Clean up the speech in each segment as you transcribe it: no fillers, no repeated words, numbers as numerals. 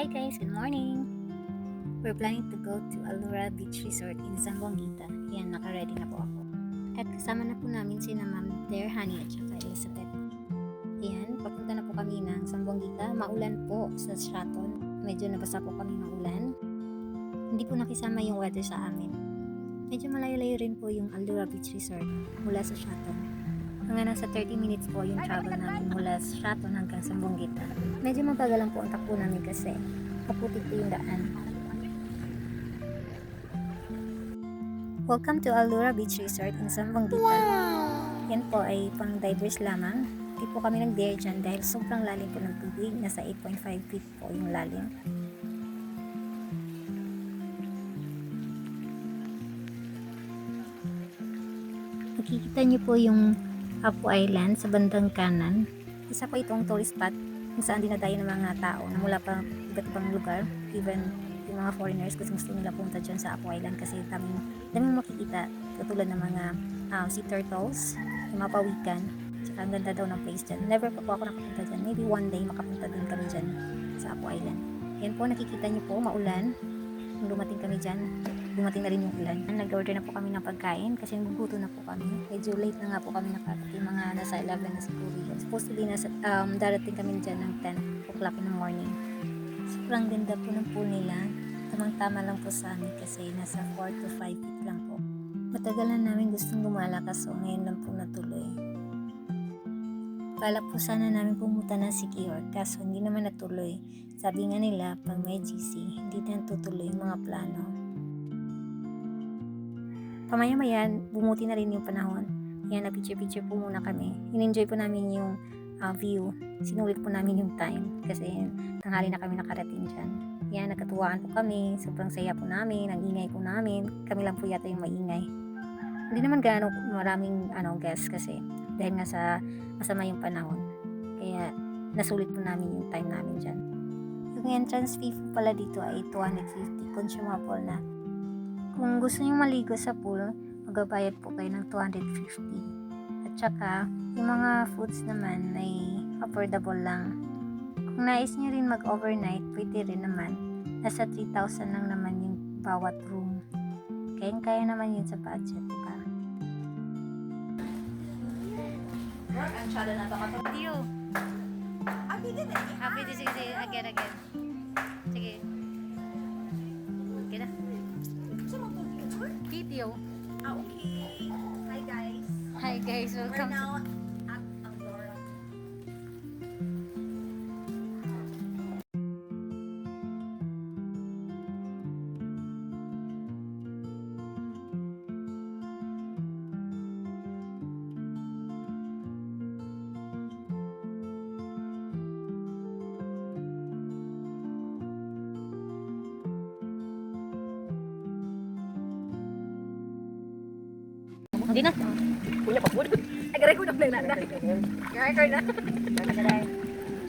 Hi guys, good morning! We're planning to go to Alura Beach Resort in Zamboanga. Yan, naka-ready na po ako. At kasama na po namin sina Ma'am Claire, Honey at saka Elizabeth. Yan, papunta na po kami ng Zamboanga. Maulan po sa Sheraton. Medyo nabasa po kami ng ulan. Hindi po nakisama yung weather sa amin. Medyo malayo-layo rin po yung Alura Beach Resort mula sa Sheraton. Hanggang nasa 30 minutes po yung travel namin mula sa Sheraton hanggang Zamboanga. Medyo mabagal lang po ang takbo namin kasi kaputik po yung daan. Welcome to Alura Beach Resort in Zamboanga. Yan po ay pang divers lamang. Hindi po kami nag-dare dyan dahil sobrang lalim po ng tubig. Nasa 8.5 feet po yung lalim. Nakikita niyo po yung Apo Island sa bandang kanan. Isa po itong tourist spot kung saan dinadayo ng mga tao na mula pa iba't ibang lugar. Even yung mga foreigners gusto nila punta dyan sa Apo Island kasi daming makikita katulad ng mga sea turtles, yung mga pawikan, tsaka ang ganda daw ng place dyan. Never pa po ako nakapunta dyan. Maybe one day makapunta din kami dyan sa Apo Island. Yan po, nakikita niyo po, maulan. Nung dumating kami dyan, dumating na rin yung ulan. Nag-order na po kami ng pagkain kasi naguguto na po kami. Medyo late na nga po kami nakarating, mga nasa 11 na siguro. Supposedly darating kami dyan ng 10 o'clock in the morning. Sobrang ganda po ng pool nila. Tamang-tama lang po sa amin kasi nasa 4 to 5 feet lang po. Matagal na namin gustong gumala kaso ngayon lang po natuloy. Balak po sana namin pumunta ng Siquijor kaso hindi naman natuloy. Sabi nga nila pag may GC, hindi na tutuloy yung mga plano. Pamaya-maya, bumuti na rin yung panahon. Yan, na-picture-picture po muna kami. In-enjoy po namin yung view. Sinulit po namin yung time kasi tanghali na kami nakarating dyan. Yan, nagkatuwaan po kami. Sobrang saya po namin. Ang ingay po namin. Kami lang po yata yung maingay. Hindi naman gaano maraming guests kasi dahil nga sa masama yung panahon. Kaya nasulit po namin yung time namin dyan. Yung entrance fee po pala dito ay 250 consumable na. Kung gusto niyo maligo sa pool, magbabayad po kayo ng 250. At saka, yung mga foods naman ay affordable lang. Kung nais niyo rin mag-overnight, pwede rin naman. Nasa 3,000 lang naman yung bawat room. Kaya naman yun sa budget, diba? Video. Happy to see you again. Sige. Okay na. Video. Okay. Hi guys. Hi guys, We're welcome to... now at Aurora. Hindi na. Kuya pa po. Agaray ko na play na. Agaray ko na.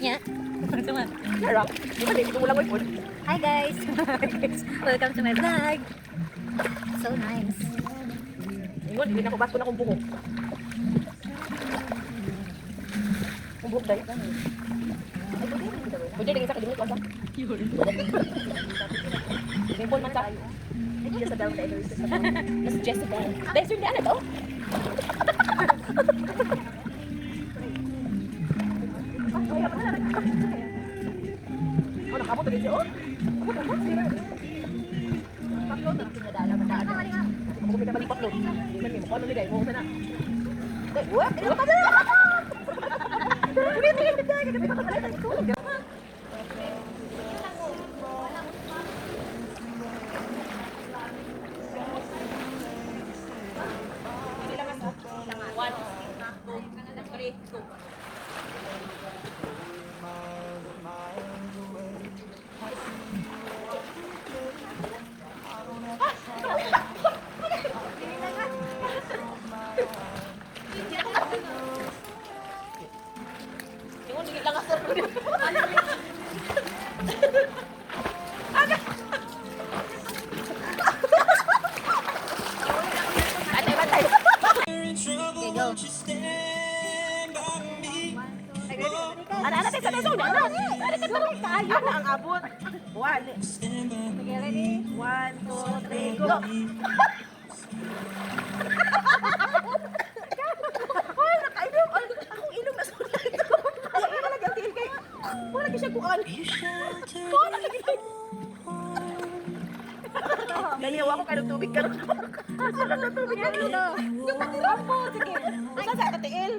Yeah. Tuma. Harap. Di ba dito mo lang mo po? Hi guys. Welcome to my vlog. So nice. Ingon, hindi na ko basko na kung buhok. Kung buhok dahil. Pwede rin isa kadimit ko sa. Dimple man sa. Just a down there. Miss Jessica. Best friend na to? Oh, nakabot ulit siya. Oh, paklot na pinadala man daan. Kung kita balik paklot. Di man mo kono ligay mo sana. Eh, what? Dili ka na. Ingon, dili lang asar ko. Ano ang abot? One. Okay, ready? 1, 2, 3, go! Ay, nakainom! Ay, akong inom na sulit ito. Ay, wala gatil kay. Wala ka siya kuan. Wala ka gatil. Ganyaw ako kayo tubig ka rin. Sila na tubig ka rin. Yung patirampo, sige. Usa sa katiil.